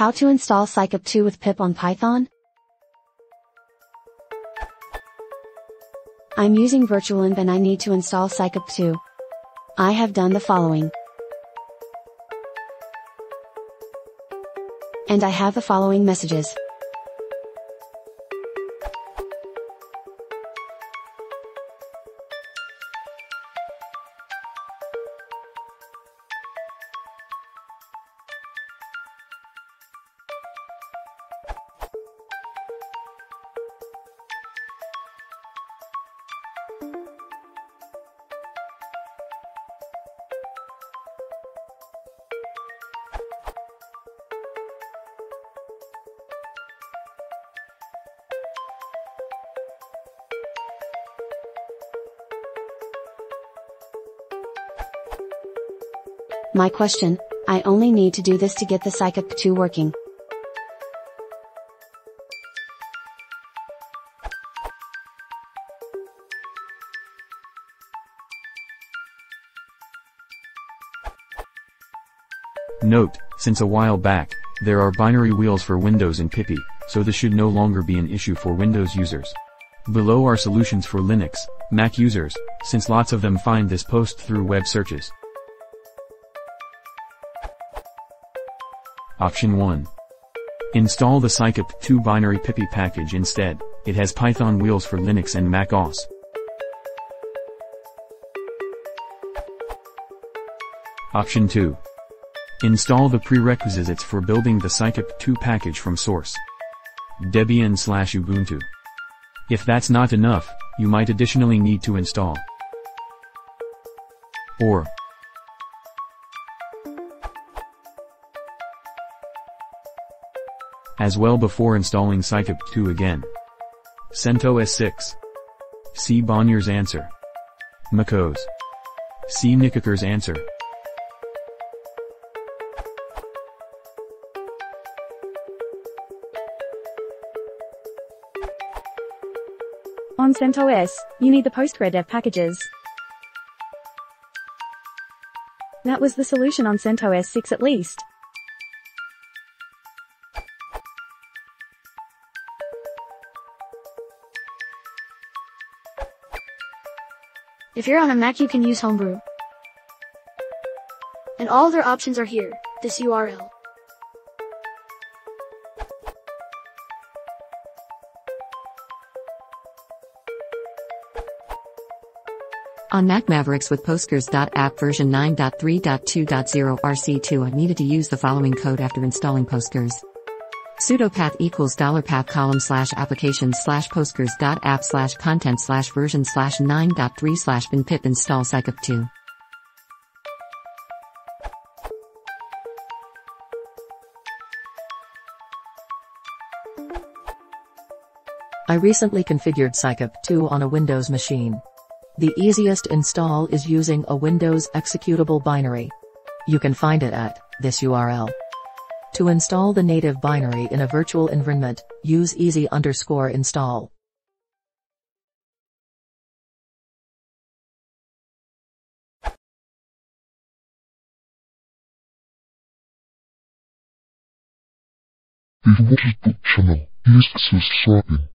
How to install psycopg2 with pip on Python? I'm using virtualenv and I need to install psycopg2. I have done the following. And I have the following messages. My question, I only need to do this to get the psycopg2 working. Note, since a while back, there are binary wheels for Windows and Pippy, so this should no longer be an issue for Windows users. Below are solutions for Linux, Mac users, since lots of them find this post through web searches. Option 1. Install the psycopg2 binary Pippy package instead, it has Python wheels for Linux and Mac OS. Option 2. Install the prerequisites for building the psycopg2 package from source. Debian/Ubuntu. If that's not enough, you might additionally need to install or as well before installing psycopg2 again. CentOS 6. See Bonnier's answer. macOS. See Nickaker's answer. On CentOS, you need the PostgreDev packages. That was the solution on CentOS 6 at least. If you're on a Mac, you can use Homebrew. And all their options are here, this URL. On Mac Mavericks with Postgres.app version 9.3.2.0 RC2, I needed to use the following code after installing Postgres. Sudo path equals $path column / applications / postgres.app / content / version / 9.3 / bin pip install psycopg2. I recently configured psycopg2 on a Windows machine. The easiest install is using a Windows executable binary. You can find it at this URL. To install the native binary in a virtual environment, use easy_install. If you want to book channel, please subscribe.